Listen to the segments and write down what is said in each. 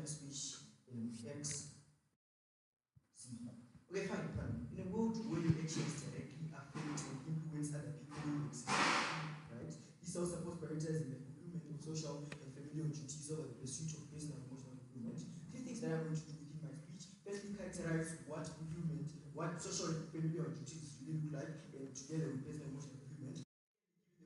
speech in X. Okay, fine. In a world where your actions directly affect and influence other people, right? This also supports prioritizing the fulfillment of social and familial duties over the pursuit of personal and emotional fulfillment. Three things that I'm going to do within my speech. Firstly, characterize what fulfillment, what social and familial duties really look like, and together with personal and emotional fulfillment.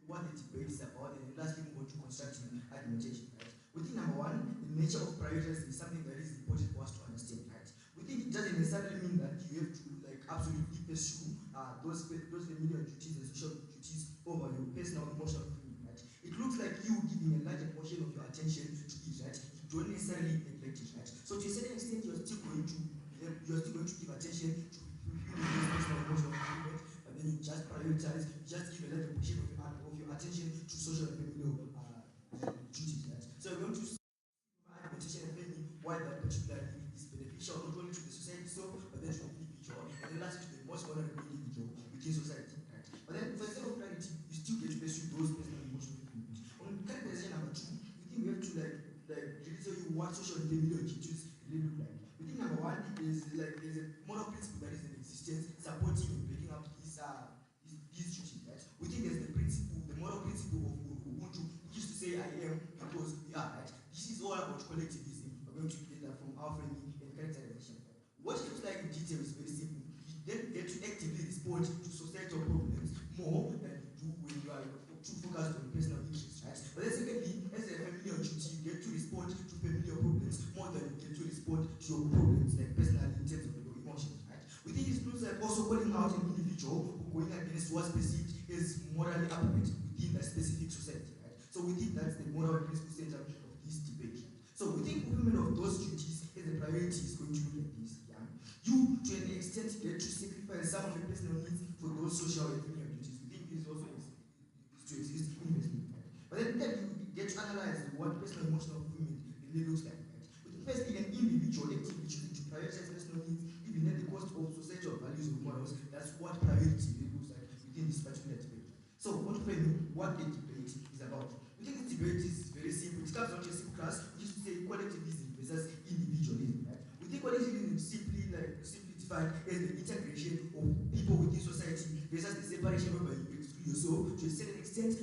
What the debate is about, and lastly, move on to constructive argumentation, right? We think number one, the nature of prioritizing is something that is important for us to understand, right? We think it doesn't necessarily mean that you have to absolutely pursue those familiar duties and social duties over your personal emotional fulfillment, right? It looks like you giving a larger portion of your attention to it, right? You don't necessarily neglect it, right? So to a certain extent, you're still going to give attention to fulfilling those personal emotional fulfillment, but then you just prioritize, you just give a larger portion of your attention to social and familial duties, right? So we're going to argumentation and maybe why that particularly is beneficial not only to the society so, but then to the individual, and then lastly to the most vulnerable individual within society, right? But then for the sake of clarity, you still get to pursue those personal and emotional fulfillment. On characterization number two, we think we have to really tell you what social and familial duties really look like. We think number one is there's a moral principle that is in existence supporting and backing up these duties, right? We think there's the moral principle of Ubuntu, which is to say I am because we are, right? This is all about collectivism. We're going to get that from our framing and characterization. What it looks like in detail is very simple. You then get to actively respond to societal problems more than you do when you are too focused on personal interests, right? But then secondly, as a familiar duty, you get to respond to familiar problems more than you get to respond to your problems, like personally in terms of your emotions, right? We think it looks like also calling out an individual who going against what's perceived as morally upright within that specific society, right? So we think that's the moral principle center of this debate. So we think fulfillment of those duties as a priority is going to look like this. Yeah? You, to an extent, get to sacrifice some of your personal needs for those social and familial duties. We think this also is to exist investment. Right? But then you get to analyze what personal emotional fulfillment really looks like. Right? With firstly, an individual actively choosing to prioritize personal needs, even at the cost of societal values or morals, that's what priority really looks like within this particular debate. So, I want to frame what a debate is about. We think this debate is very simple. It comes down to a simple class, which is to say collectivism versus individualism. Right? We think collectivism is simply defined as the integration of people within society versus the separation whereby you exclude yourself to a certain extent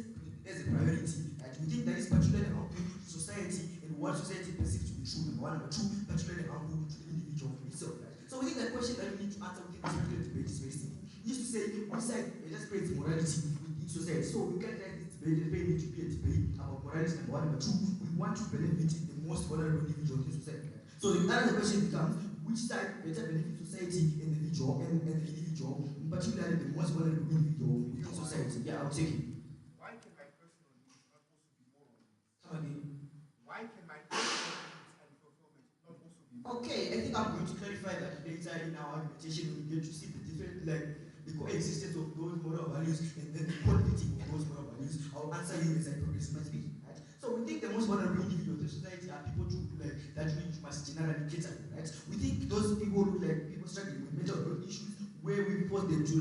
as a priority. Right? We think that is particularly harmful to society and what society perceives to be true. Number one, number two, particularly harmful to the individual itself. Right? So we think the question that we need to answer within this particular debate is very simple. It is to say, one side just creates morality within society. So we can't let this debate need to be a debate about morality, number one. Number two, we want to benefit the most vulnerable individuals in society. So the other question becomes, which side better benefits society and the individual, particularly the most vulnerable individual within society? Yeah, I'll take it. Why can my personal needs not also be moral needs? Come again. Why can my personal needs and fulfillment not also be moral? Okay, I think I'm going to clarify that later in our argumentation. We get to see the different, the coexistence of those moral values and then the conflicting of those moral values. I'll answer you as I progress my speech. Right? So we think the most vulnerable individuals in society are people that we must generally cater to, right? We think those people people struggling with mental health issues, where we force them to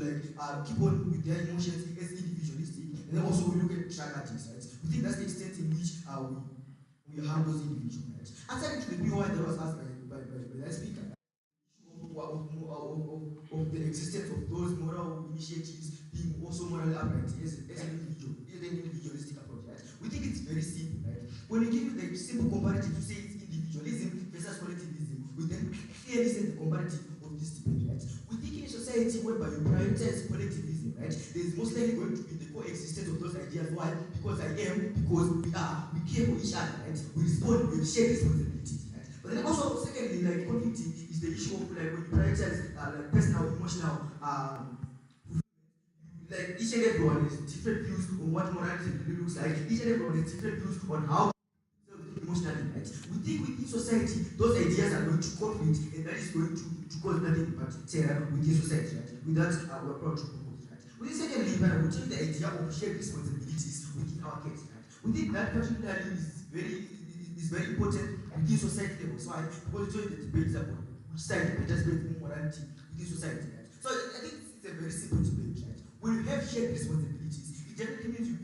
keep on with their emotions as individualistic, and then also we look at drug addicts, right? We think that's the extent in which we harm those individuals, right? Answering to the POI that was asked by the speaker, of the existence of those moral initiatives being also morally upright as an individualistic approach, right? We think it's very simple, right? When we give you the simple comparative to say it's individualism versus collectivism, we then clearly set the comparative of this debate, right? We think in a society whereby you prioritize collectivism, right, there is most likely going to be the coexistence of those ideas. Why? Because I am, because we are, we care for each other, right? We respond, we share responsibilities, right? But then also, secondly, conflicting is the issue of when you prioritize personal, emotional, each and everyone has different views on what morality really looks like. Each and everyone has different views on how emotionally, right? We think within society, those ideas are going to conflict, and that is going to cause nothing but terror within society, right? With that, we're proud to propose, right? We think secondly, we take the idea of shared responsibilities within our case, right? We think that particularly is very important within society levels. Why? Because during the debate about which side better spread morality within society, right? So I think it's a very simple debate, right? When you have shared responsibilities, it definitely means you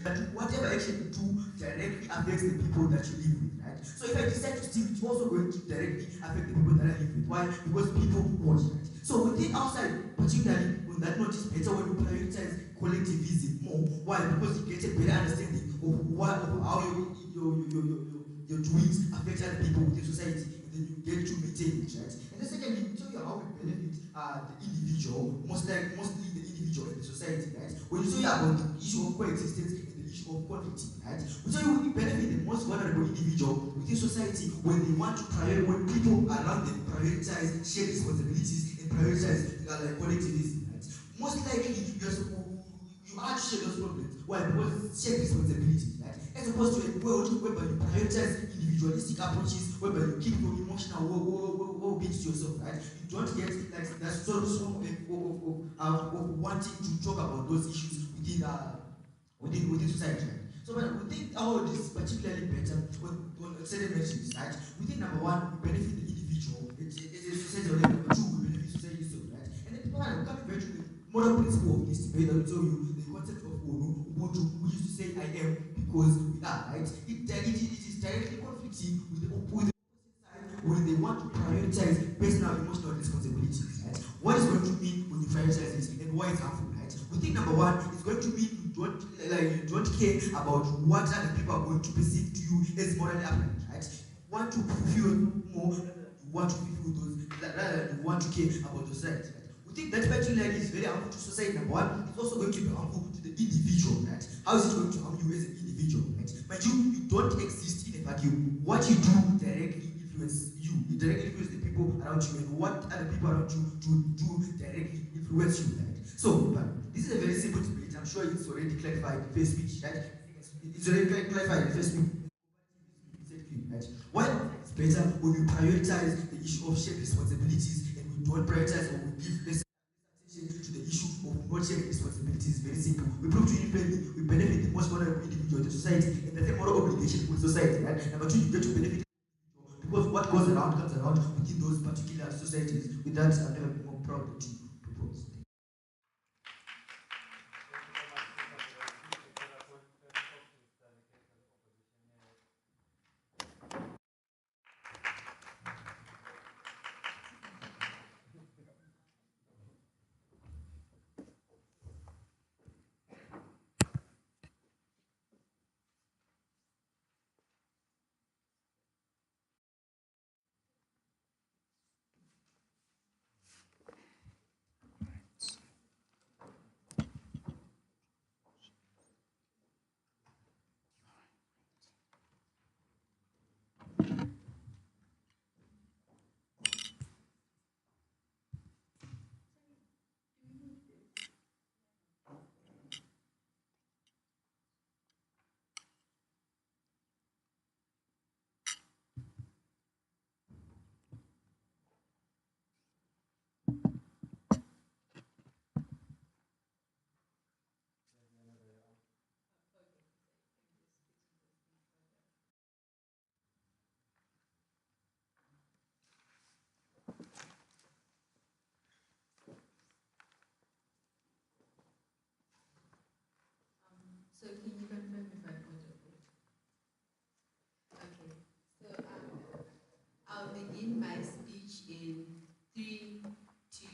that whatever action you do directly affects the people that you live with, right? So if I decide to steal, it's also going to directly affect the people that I live with. Why? Because people watch, right? So within outside, particularly on that note, it's better when you prioritize collectivism more. Why? Because you get a better understanding of how your doings affect other people within society, and then you get to maintain it, right? And then secondly, we tell you how it benefits the individual, mostly the individual and the society, right? When you tell you about the issue of coexistence and the issue of conflict, right? We tell you it benefits the most vulnerable individual within society when they want to when people around them prioritize shared responsibilities and prioritize like collectivism, right? Most likely you are to share those problems. Why? Because it's shared responsibility, right? As opposed to a world whereby you prioritize individualistic approaches, whereby you keep your emotional well-being to yourself, right? You don't get like that sort of wanting to talk about those issues within society, right? So but we think all of this is particularly better on certain measures, right? We think number one, we benefit the individual, it's a society level. Number two, we benefit society so, right? And then people are coming back to the moral principle of this debate. I will tell you the concept of Ubuntu, which is to say I am because we are, right? It is directly conflicting with the opposite side when they want to prioritize personal emotional responsibilities, right? What is going to mean when you prioritize this and why it's harmful, right? We think number one, it's going to mean you don't care about what other people are going to perceive to you as morally upright, right? You want to fulfill more, you want to fulfill those rather than you want to care about those rights, right? We think that particularly is very harmful to society. Number one, it's also going to be harmful to the individual, right? How is it going to harm you as an individual, right? But you don't exist in a vacuum. What you do directly influences you. It directly influences the people around you, and what other people around you do directly influence you, right? So, but this is a very simple debate. I'm sure it's already clarified in the first speech, right? It's already clarified in the first speech. Right? Why it's better when we prioritize the issue of shared responsibilities and we don't prioritize or we give less attention to the issue of not sharing responsibilities. Very simple. We prove to inequality, we benefit the most vulnerable individual in the society, and that's a moral obligation for the society. Right? Number two, you get to benefit because what goes around comes around within those particular societies. With that, I'm never more proud to propose. So can you confirm if I'm audible? Okay. So I'll begin my speech in 3, 2,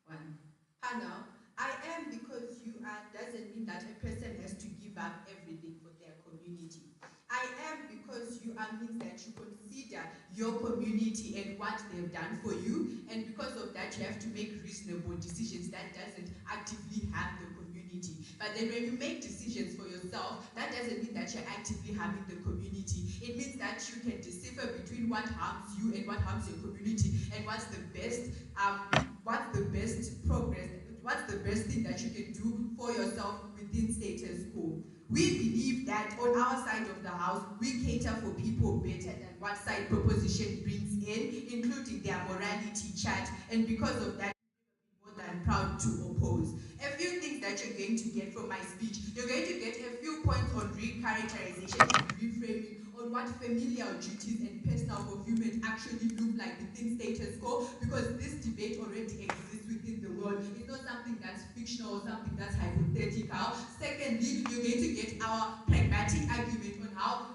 1. Panel, I am because you are doesn't mean that a person has to give up everything for their community. I am because you are means that you consider your community and what they've done for you, and because of that you have to make reasonable decisions that doesn't actively harm the community. But then when you make decisions for yourself, that doesn't mean that you're actively harming the community. It means that you can decipher between what harms you and what harms your community, and what's the best progress, what's the best thing that you can do for yourself within status quo. We believe that on our side of the house, we cater for people better than what side proposition brings in, including their morality chart, and because of that, more than proud to oppose. A few things that you're going to get from my speech. You're going to get a few points on recharacterization and reframing, on what familial duties and personal fulfillment actually look like within status quo, because this debate already exists within the world. It's not something that's fictional or something that's hypothetical. Secondly, you're going to get our pragmatic argument on how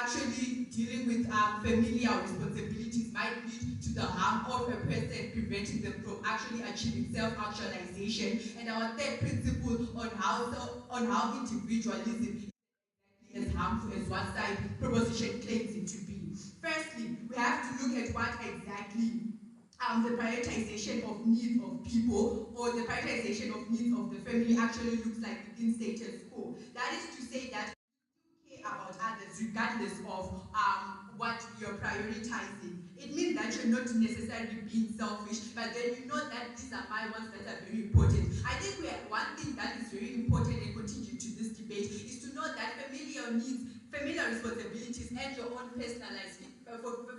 actually dealing with familial responsibilities might lead to the harm of a person, preventing them from actually achieving self-actualization. And our third principle on how individualism is harmful as one side proposition claims it to be. Firstly, we have to look at what exactly the prioritization of needs of people or the prioritization of needs of the family actually looks like within status quo. That is to say that you care about others regardless of what you're prioritizing. It means that you're not necessarily being selfish, but then you know that these are my ones that are very important. I think one thing that is very important and contingent to this debate is to know that familial needs, familial responsibilities, and your own personalized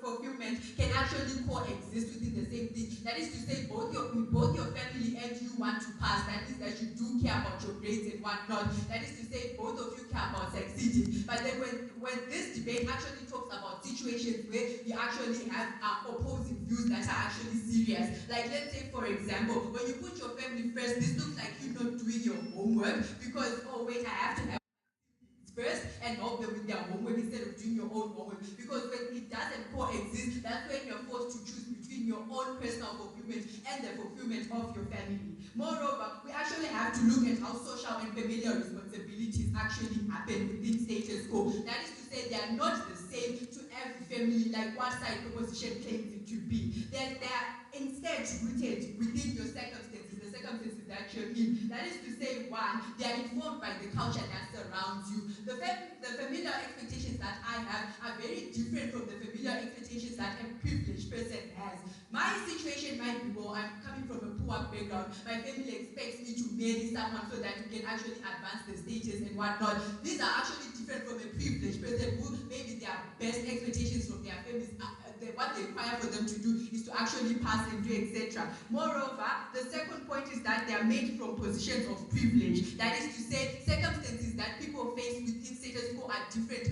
fulfillment can actually coexist within the same thing. That is to say, both your family and you want to pass. That means that you do care about your grades and whatnot. That is to say, both of you care about succeeding. But then when this debate actually talks about situations where you actually have opposing views that are actually serious, like let's say for example, when you put your family first, this looks like you're not doing your homework because, oh wait, I have to have first and help them with their homework instead of doing your own homework. Because when it doesn't coexist, that's when you're forced to choose between your own personal fulfillment and the fulfillment of your family. Moreover, we actually have to look at how social and familial responsibilities actually happen within status quo. That is to say, they are not the same to every family like what side proposition claims it to be. They are instead rooted within your circumstances, the circumstances that you're in. That is to say, one, they are informed by the culture that surrounds you. The familiar expectations that I have are very different from the familiar expectations that a privileged person has. My situation might be, well, I'm coming from a poor background. My family expects me to marry someone so that we can actually advance the status and whatnot. These are actually different from a privileged person who maybe their best expectations from their families, what they require for them to do is to actually pass and do, etc. Moreover, the second point is that they are made from positions of privilege. That is to say, circumstances that people face within status quo are different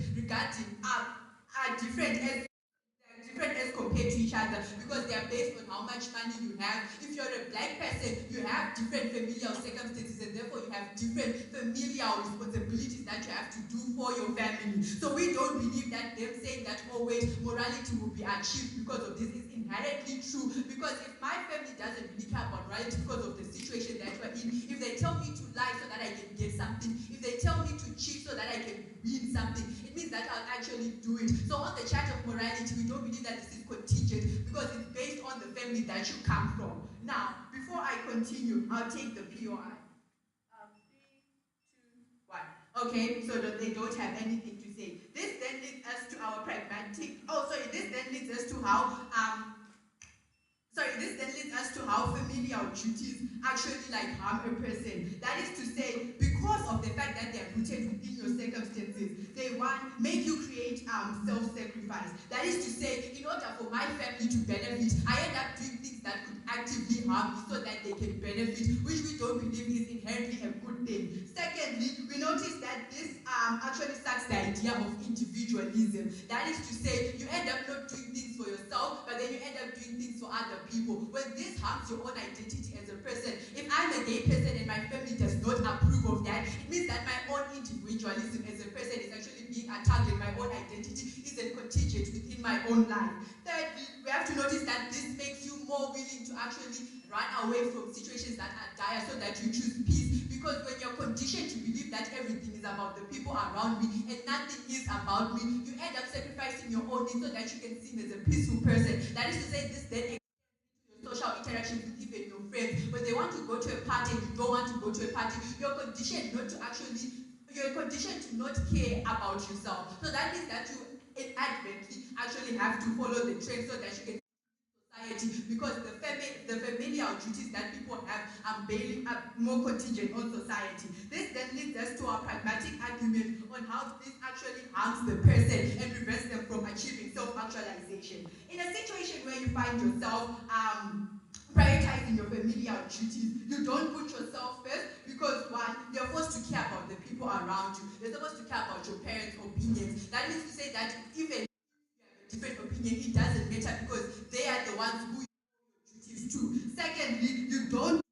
are different as compared to each other because they are based on how much money you have. If you're a black person, you have different familial circumstances and therefore you have different familial responsibilities that you have to do for your family. So we don't believe that them saying that, oh wait, morality will be achieved because of this is inherently true. Because if my family doesn't really care about morality because of the situation that we're in, if they tell me to lie so that I can get something, if they tell me to cheat so that I can win something, it means that I'll actually do it. So on the chart of morality, we don't believe that this is contingent because it's based on the family that you come from. Now, before I continue, I'll take the POI. 3, 2, 1. Okay, so that they don't have anything to say. This then leads us to our pragmatic. This then leads us to how familial duties actually harm a person. That is to say, because of the fact that they are rooted within your circumstances, they make you create self-sacrifice. That is to say, in order for my family to benefit, I end up doing things that could actively harm me so that they can benefit, which we don't believe is inherently a good thing. Secondly, we notice that this actually starts the idea of individualism. That is to say, you end up not doing things for yourself, but then you end up doing things for other people. When this harms your own identity as a person, if I'm a gay person and my family does not approve of that, it means that my own individualism as a person is actually being attacked and my own identity isn't contingent within my own life. Thirdly, we have to notice that this makes you more willing to actually run away from situations that are dire so that you choose peace. Because when you're conditioned to believe that everything is about the people around me and nothing is about me, you end up sacrificing your own needs so that you can seem as a peaceful person. That is to say, this then social interactions with even your friends. When they want to go to a party and you don't want to go to a party, you're conditioned not care about yourself. So that means that you inadvertently actually have to follow the trend so that you can society, because the familial duties that people have are more contingent on society. This then leads us to our pragmatic argument on how this actually harms the person and prevents them from achieving self-actualization. In a situation where you find yourself prioritizing your familial duties, you don't put yourself first because one, you're forced to care about the people around you. You're supposed to care about your parents' opinions. That means to say that even different opinion, it doesn't matter because they are the ones who you duties to. Secondly, you don't do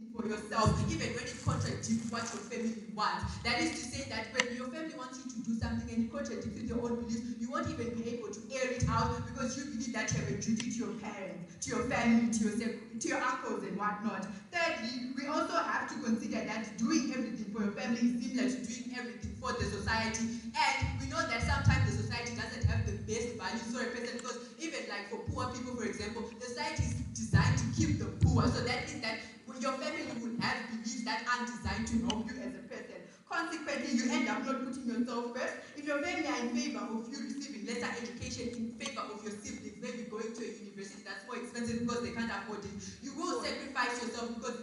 anything for yourself, even when it contradicts contradict what your family wants. That is to say that when your family wants you to do something and it contradicts with your own beliefs, you won't even be able to air it out because you believe that you have a duty to your parents, to your family, to your uncles and whatnot. Thirdly, we also have to consider that doing everything for your family is similar to doing everything for the society. And we know that sometimes the society doesn't have the best values for a person, because even like for poor people, for example, the society is designed to keep the poor. So that means that your family will have beliefs that aren't designed to help you as a person. Consequently, you end up not putting yourself first. If your family are in favor of you receiving lesser education, in favor of your siblings maybe going to a university that's more expensive because they can't afford it, you will sacrifice yourself because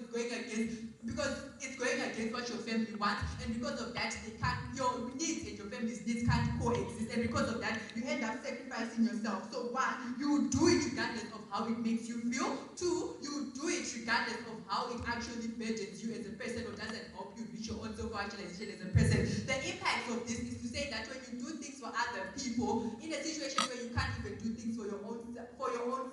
it's going against what your family wants, and because of that, your needs and your family's needs can't coexist, and because of that, you end up sacrificing yourself. So one, you do it regardless of how it makes you feel. Two, you do it regardless of how it actually burdens you as a person or doesn't help you reach your own self-actualization as a person. The impact of this is to say that when you do things for other people, in a situation where you can't even do things for your own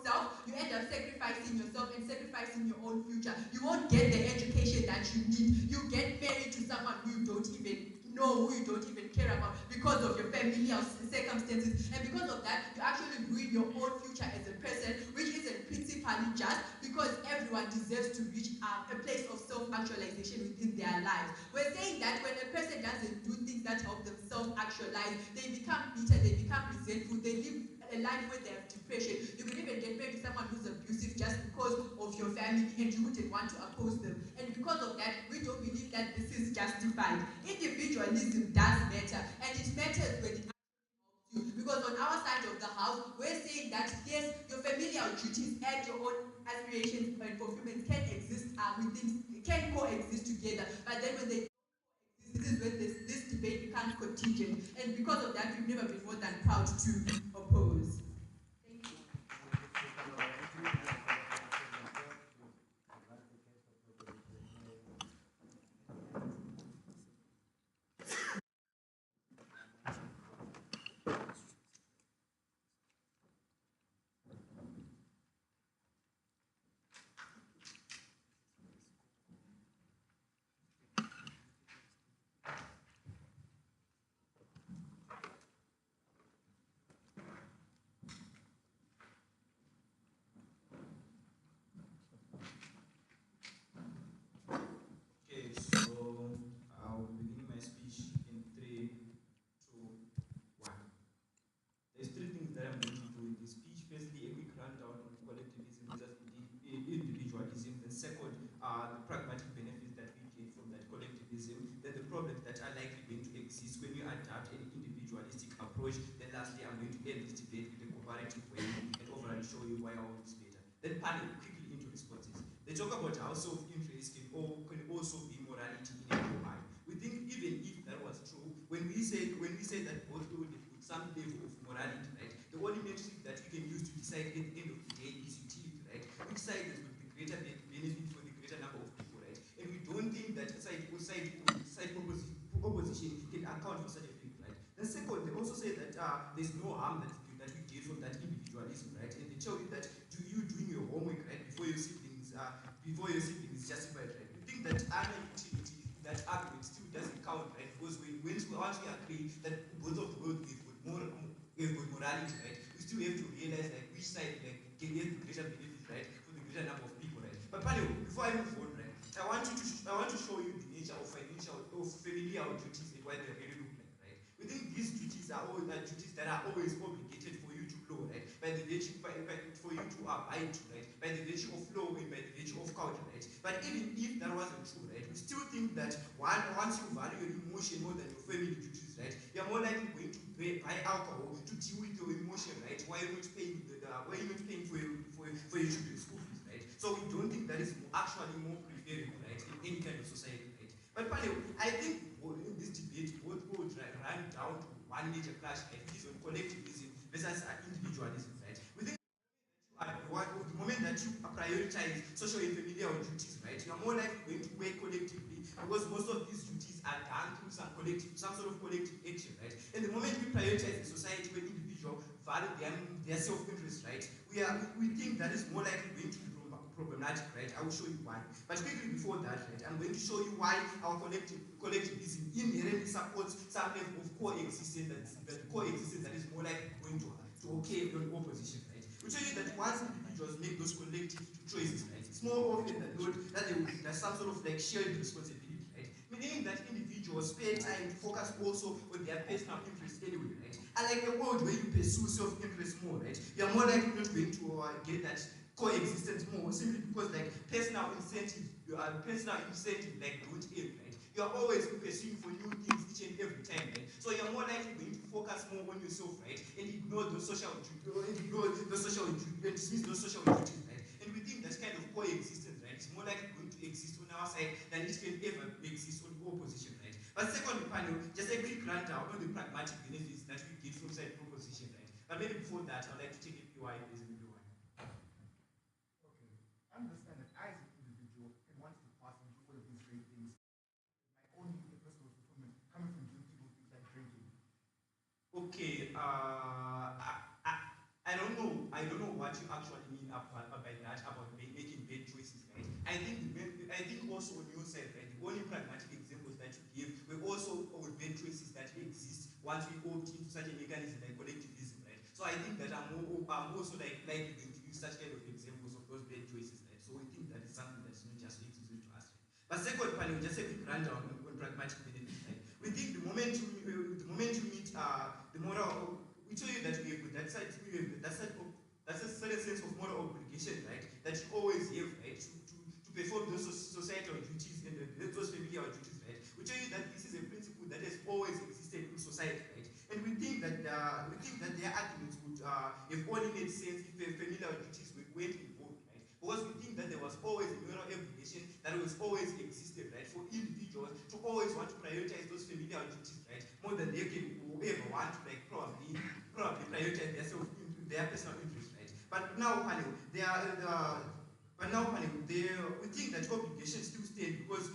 self, you end up sacrificing yourself and sacrificing your own future. You won't get the education that you need. You get married to someone who you don't even know, who you don't even care about because of your familial circumstances, and because of that, you actually ruin your own future as a person, which isn't principally just, because everyone deserves to reach a place of self-actualization within their lives. We're saying that when a person doesn't do things that help them self-actualize, they become bitter, they become resentful, they live a life where they have depression. You can even get married to someone who's abusive just because of your family, and you wouldn't want to oppose them. And because of that, we don't believe that this is justified. Individualism does matter, and it matters when it helps you. Because on our side of the house, we're saying that yes, your familial duties and your own aspirations and fulfillments can can coexist together. But then when they this is when this debate becomes contingent, and because of that, we've never been more than proud to oppose. Thank you. Okay, so I'll begin my speech in 3, 2, 1. There's three things that I'm going to do in this speech. Firstly, a quick rundown on collectivism versus individualism. Then second, the pragmatic benefits that we get from that collectivism. Then the problems that are likely going to exist when you adopt an individualistic approach. Then lastly, I'm going to end this debate with a comparative way and overall show you why our own is better. Then panel quickly into responses. They talk about how self-interest can also be morality in a UI. We think even if that was true, when we say that both people put some level of morality, right? The only metric that we can use to decide at the end of the day is utility, right? Which side is with the greater benefit for the greater number of people, right? And we don't think that side opposition can account for such a thing, right? Then second, they also say that there's no harm that we get from that individualism, right? And they tell you that you doing your homework, right, before your siblings is justified, right? We think that other utility, that argument still doesn't count, right? Because once we agree that both of the world we've got morality, right? We still have to realize like which side like can get the greater benefit, right, for the greater number of people, right? But Palo, before I move on, right, I want to show you the nature of familial duties and what they really look like, right? We think these duties are all duties that are always obligated for you to follow, right? For you to abide to, right? By the virtue of law and by the virtue of culture, right? But even if that wasn't true, right, we still think that once you value your emotion more than your family duties, right, you're more likely going to buy alcohol to deal with your emotion, right? Why you're not paying for your children's school fees, right? So we don't think that is actually more preferable, right, in any kind of society, right? But Pale, I think in this debate, both roads run down to one major clash, right, which is on collectivism versus individualism, right? We think the moment that you prioritize social and familial duties, right, you are more likely going to work collectively because most of these duties are done through some sort of collective action, right? And the moment we prioritize the society where individuals value their self-interest, right, we think that is more likely going to be problematic, right? I will show you why. But quickly before that, right, I'm going to show you why our collectivism inherently supports some level of coexistence, that coexistence that is more likely going to okay on opposition, right? We show you that once individuals make those collective choices, right, it's more often than not that there's some sort of like shared responsibility, right? Meaning that individuals spare time to focus also on their personal interests anyway, right? Unlike a world where you pursue self-interest more, right, you're more likely not going to get that coexistence more, simply because like personal incentive like don't end, right? You're always pursuing for new things each and every time, right? So you're more likely going to focus more on yourself, right? And ignore those social duties, and dismiss those social duties, right? And we think that kind of coexistence, right, is more likely going to exist on our side than it can ever exist on the opposition, right? But second panel, just a quick rundown on the pragmatic benefits that we get from side proposition, right? But maybe before that, I'd like to take a PY as a video one. Okay. Understand that I, as an individual, can want to pass on all of these great things. My own personal fulfillment coming from doing people things like drinking. Okay, I don't know. I don't know what you actually mean by that, about making bad choices, right? I think also on your side, right, the only pragmatic examples that you give were also on bad choices that exist once we opt into such a mechanism like collectivism, right? So I think that I'm also like likely going to use such kind of examples of those bad choices, right? So I think that is something that's not just exclusive to us. Right? But second panel, just a quick rundown on pragmatic benefits, right? We think the moment you meet the moral, we tell you that we have that that's a certain sense of moral obligation, right? That you always have, right, to perform those societal duties and those familial duties, right? We tell you that this is a principle that has always existed in society, right? And we think that their arguments would have only made sense if familial duties weren't involved, right? Because we think that there was always a moral obligation that was always existed, right, for individuals to always want to prioritize those familial duties, right, more than they can ever want to like probably prioritize their personal interest, right? But now, panel, we think that obligations still stand because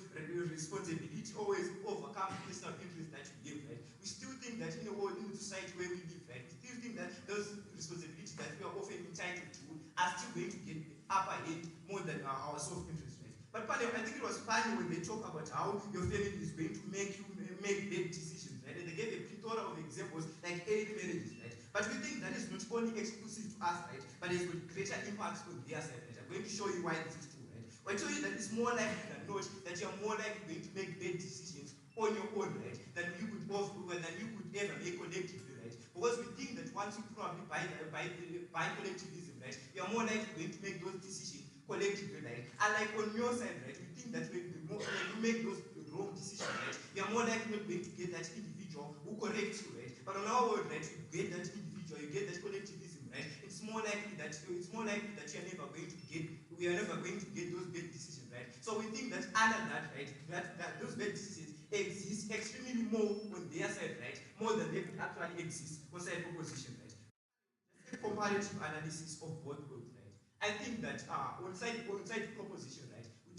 responsibility always overcomes personal interest that you give, right? We still think that in the society where we live, right, we still think that those responsibilities that we are often entitled to are still going to get the upper hand more than our self-interest, right? But panel, I think it was funny when they talk about how your family is going to make you make bad decisions, right? And they gave a plethora of examples like early marriages, right? But we think that is not only exclusive to us, right? But it's got greater impacts on their side, right? I'm going to show you why this is true, right? I tell you that it's more likely than not that you're more likely going to make bad decisions on your own, right? Than you could ever make collectively, right? Because we think that once you probably buy collectivism, right, you're more likely going to make those decisions collectively, right? And like on your side, right, we think that when you make those wrong decisions, right, you're more likely not going to get that individual who corrects you, right? But on our world, right, you get that individual, you get that collectivism, right? It's more likely that we are never going to get those bad decisions, right? So we think that under that, right, that those bad decisions exist extremely more on their side, right, more than they could actually exist on side proposition, right? Comparative analysis of both worlds, right? I think that on side proposition, right, we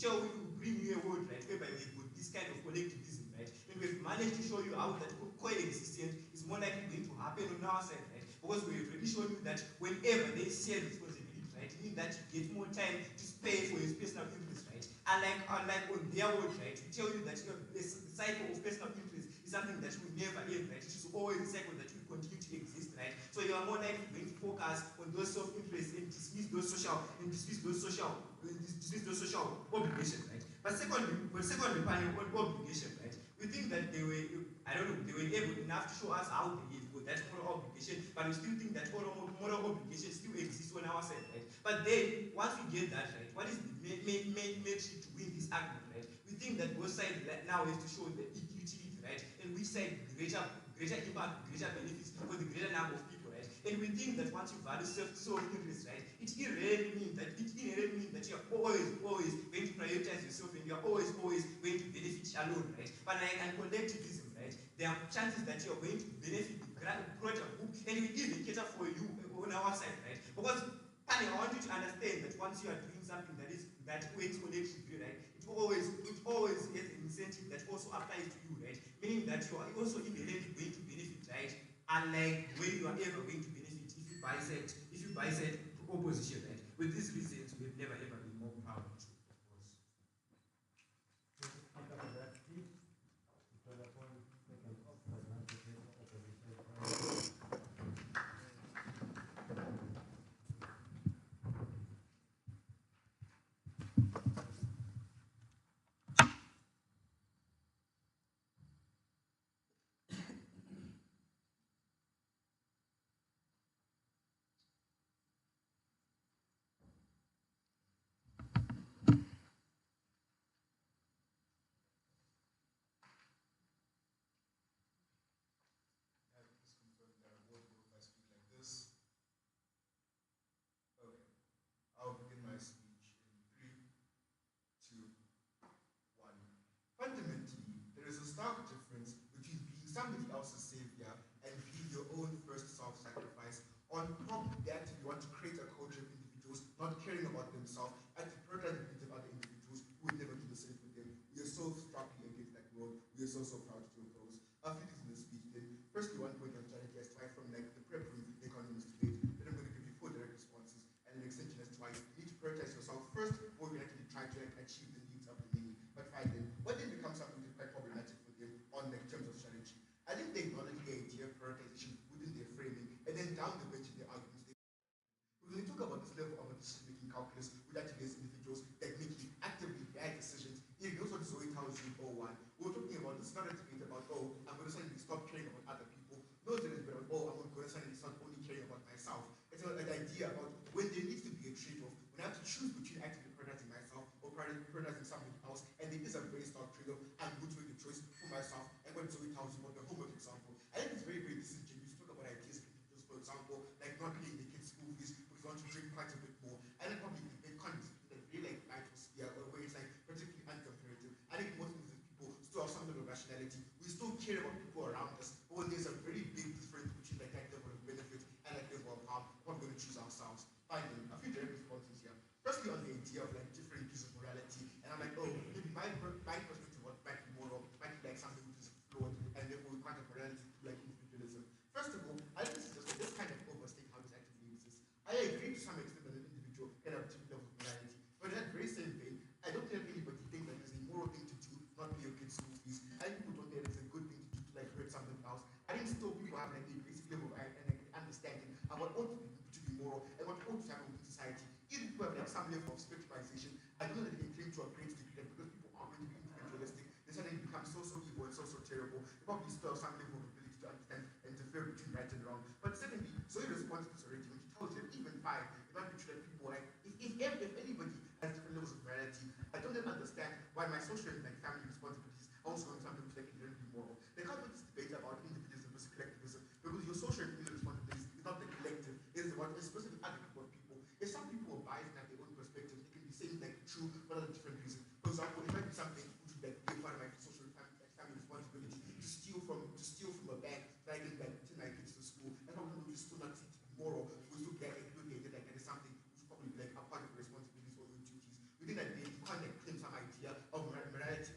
bring you a world, right, whereby we've got this kind of collectivism, right? And we've managed to show you how that coexistence is more likely going to happen on our side, right? Because we've already shown you that whenever they share responsibility, right, meaning that you get more time to pay for your personal interest, right? Unlike on their world, right, we tell you that the cycle of personal interest is something that will never end, right? It is always a cycle that will continue to exist, right? So you are more likely going to focus on those self-interests and dismiss those social obligations, right? But secondly, panel on obligation, right? We think that they were able enough to show us how they did with that moral obligation, but we still think that moral obligation still exists on our side, right? But then once we get that right, what is the main metric to win this argument, right? We think that both sides now have to show the utility, right? And which side greater impact, greater benefits for the greater number of people, right? And we think that once you value self-interest, right, it inherently means that you're always going to prioritize yourself and you're always going to benefit alone, right? But like in collectivism, right, there are chances that you're going to benefit the greater group and we even cater for you on our side, right? Because I want you to understand that once you are doing something that weighs collectively, right, it always has an incentive that also applies to you, right? Meaning that you are also inherently going to benefit, right? Unlike where you are ever going to benefit if you bisect opposition, right? With these reasons, we have never ever been more more proud of, of course. Please confirm that I won't go if I speak like this. Okay. I'll begin my speech in 3, 2, 1. Fundamentally, there is a stark difference between being somebody else's savior and being your own first self-sacrifice. On top of that, you want to create a culture of individuals not caring about themselves and to prioritize the needs of other individuals who will never do the same for them. We are so strongly against that world. We are so proud to oppose. A few things in the speech then. Firstly, one point I'm trying to get right from like the prep room the economist debate. Then I'm going to give you 4 direct responses and an extension as to why you need to prioritize yourself first before you actually try to like achieve the needs of the many. But fine then, what then becomes something that's quite problematic for them on like terms of strategy? I think they acknowledge the idea of prioritization within their framing, and then down the bench in their arguments. When we talk about this level of decision-making calculus with actually as individuals that making actively bad decisions, if you also Zoe tells you, oh, one, we're talking about this, not a debate about, oh, I'm going to suddenly stop caring about other people. No, it's not about, oh, I'm going to suddenly start only caring about myself. It's an idea about when there needs to be a trade-off, when I have to choose between actively prioritizing myself or prioritizing somebody else, and there is a very stark trade-off, I'm going to make a choice for myself, and what Zoe tells you about the homework example. I think it's very, very disingenuous to talk about ideas, just for example, like not paying the kids' school fees because they want to drink quite a bit more. And then probably the economy like really like vital sphere where it's like particularly uncomparative. I think most of these people still have some level of rationality. We still care about people around us, but when there's a very big difference between like that level of benefit and that level of harm, we're going to choose ourselves. Finally, a few direct responses here. Firstly, on the idea of like different views of morality, and I'm like, oh, maybe my perspective of what might be moral might be like something which is flawed, and therefore we can't have morality to like individualism. First of all, I think this is just this kind of overstate how this actually exists. I agree to some extent that an individual can have different levels of morality, but in that very same vein, I don't think anybody thinks that it's a moral thing to do, not pay your kids' school fees. I think people don't think it's a good thing to do to like hurt something else. I think still people have like a basic level of understanding and what ought to be moral and what ought to happen in society. Even people have like some level of spiritualization, I don't know that they can claim to a great degree that because people are going to be individualistic, they suddenly become so evil and so terrible. They probably still have some level of ability to understand and differ between right and wrong. But secondly, Zoe responds to this already when she tells you that even fine, it might be true that people like if anybody has different levels of morality, I don't then understand why my social and like family responsibilities are also going to something which like inherently moral. They can't make this debate about individualism versus collectivism because your social and family responsibilities is not the collective, it's what is supposed to be other group of people. If some people are biased and have their own perspectives, it can be saying like true for other different reasons. For example, it might be something which would like be a part of my social family responsibility to steal from a bank so I can like send my kids to school. And probably would still not see it to be moral. We still get like located like it is something which would probably be like a part of the responsibilities or your duties. Within that day, you can't like claim some idea of morality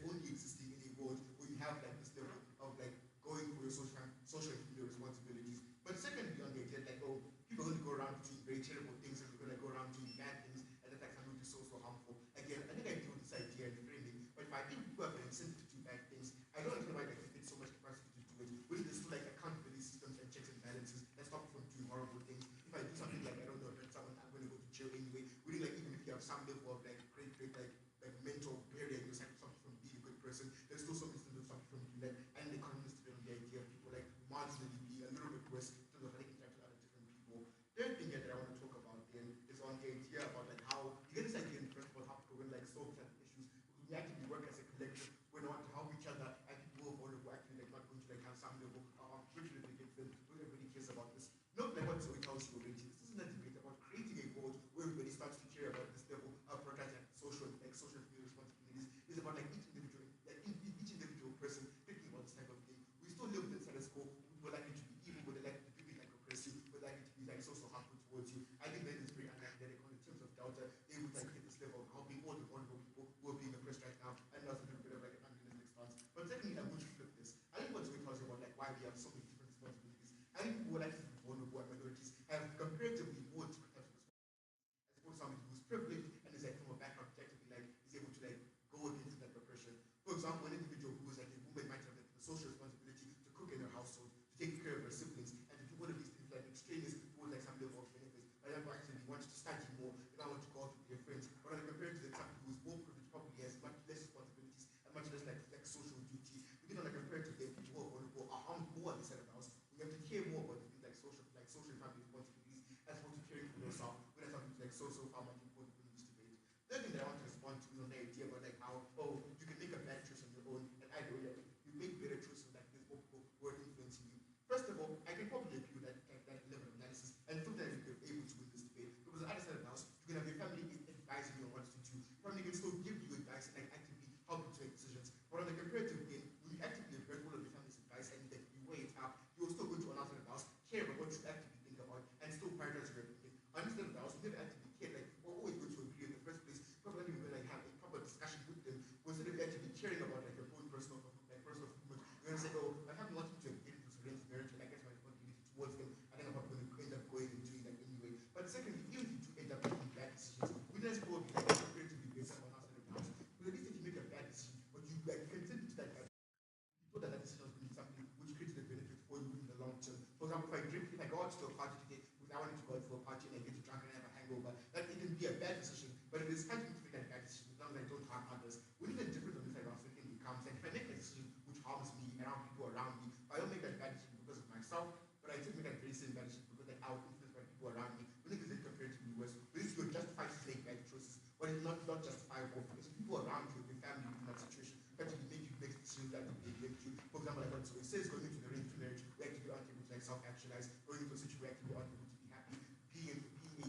so far much important in this debate. The other thing that I want to respond to, the idea about like how, oh, you can make a bad choice on your own, and I know that you make better choices like this people who are influencing you. First of all, I can probably agree with that level of analysis, and I think that you're able to win this debate, because on the other side of the house, you can have your family advising you on what to do. Your family can still give you advice and like actively help you to make decisions. But on the comparative gain, when you actively heard all of your family's advice and that you weigh it up, you're still going to on outside of the house care about what you actively think about and still prioritize your opinion. On inside of the house, you never actively care, like we're always going to agree in the first place. Probably when you like have a proper discussion with them, instead of actively caring about like your own personal fulfillment, you're gonna say, oh, my family wants me to get into this arranged marriage, and I guess my responsibility towards them, I think I'm not going to end up going and doing that anyway. But secondly, even if you do end up making bad decisions, we don't probably like comparatively based on outside of the house. But at least if you make a bad decision, but you like continue to that bad decision, you know that decision is going to be something which creates a benefit for you in the long term. For example, if I go out to a party today, because I wanted to go out for a party and I get drunk and I have a hangover, that it can be a bad decision, but it is helping to make that bad decision as long as I don't harm others. When the difference on this side of thinking becomes that if I make a decision which harms me and harms people around me, I don't make that bad decision because of myself, but I just make that very same bad decision because I was influenced by people around me. When it is comparatively worse, when it's justified to make bad choices, but it's not justifiable because people around you, your family in that situation, actually make you make decisions that will make you. For example, like so it says going into the arranged marriage, we actually aren't able to like self-actualize, going into a situation where actually aren't able to be happy, being a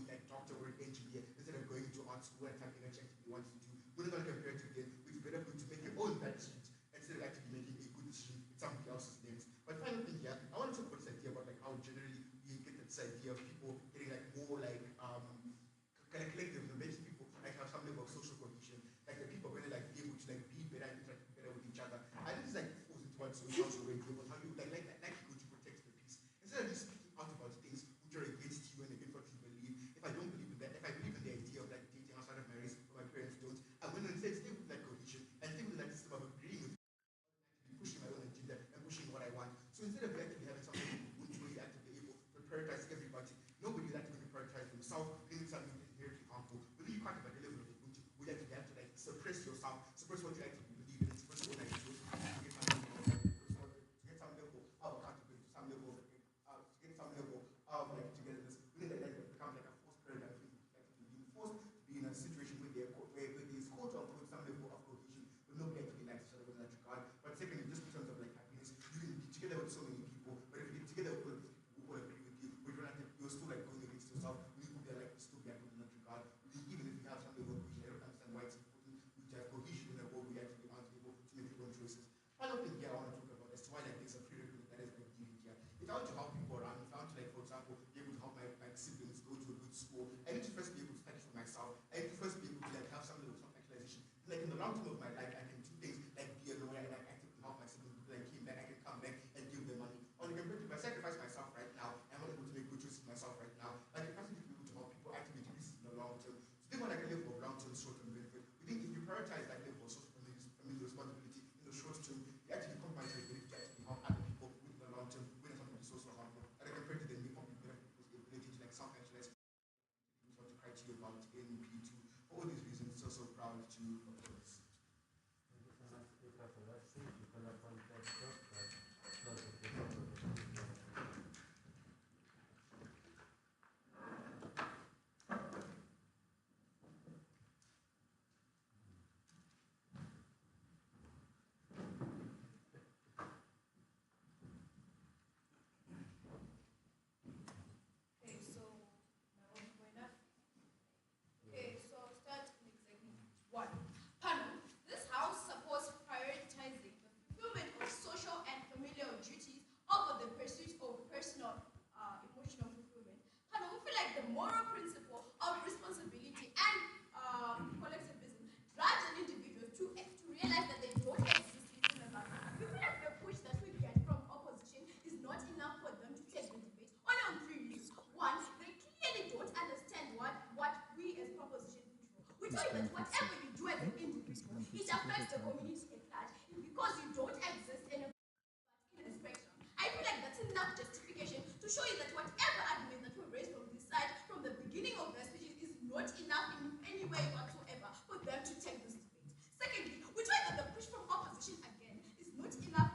like doctor or an engineer instead of going to art school and something that you actually want to do. We're not going to compare to again, it's better for you to make your own bad decisions instead of actually making a good decision in somebody else's names. But final thing here, I want to talk about this idea about like how generally we get this idea of people getting like more like kind of collective, making people like have some level of social cohesion, like the people are going to like be able to like be better and interact better with each other. I think this like falls into what social radio about how you like you go to protect the peace. Instead of just speaking out about things which are against you and against what you believe, if I don't believe in that, if I believe in the idea of like dating outside of marriage, but my parents don't, I'm going to instead stay with that cohesion and stay with that system of agreeing with pushing my own agenda and pushing what I want. So instead of actually having something which will be actively able to prioritize everybody, nobody is actually going to prioritize themselves, doing something inherently harmful. But then you can't have a level of Ubuntu where you actually have to like suppress yourself, suppress what you actually believe in, suppress your own ideas, to get some level of accountability, to some level of like togetherness. We think that becomes like a forced paradigm for you, like being forced to be in a situation where there's quote unquote some level of cohesion, but nobody actually likes each other in that regard. But secondly, just in terms of like happiness, you can be together with so many people, but if you get together with people who agree with you, but you're still like going against yourself, we could be like still be in that regard. Even if you have some level of cohesion, I don't understand why it's important to have cohesion in a world where you actually aren't able to make your own choices. Final thing here I want to talk about as to why like there's a prerequisite that is like needed here. If I want to help people around, if I want to like, for example, be able to help my siblings go to a good school, I need to first be able to study for myself. I need to first be able to like have some level of self-actualization. Like in the long term of my life, I can do things like be a lawyer and like actively help my siblings. Because I came back, I can come back and give them money. On the compared to if I sacrifice myself right now, I'm not able to make good choices for myself right now. Like the capacity to be able to help people actually decreases in the long term. So they want like a level of long term, short term benefit. We think if you prioritize that level of social family responsibility in the short term, you actually compromise your ability to actually help other people in the long term when it's something that's social harmful. And compared to them, they probably better people's ability to like self-actualize what to cry to you about in P2. For all these reasons, so proud to oppose. Thank you so much, Ika, for that speech. You can appoint that doctor. Whatever you do as an individual, it affects the community at large. Because you don't exist in a spectrum, I feel like that's enough justification to show you that whatever arguments that were raised from this side from the beginning of their speeches is not enough in any way whatsoever for them to take this debate. Secondly, we try that the push from opposition again is not enough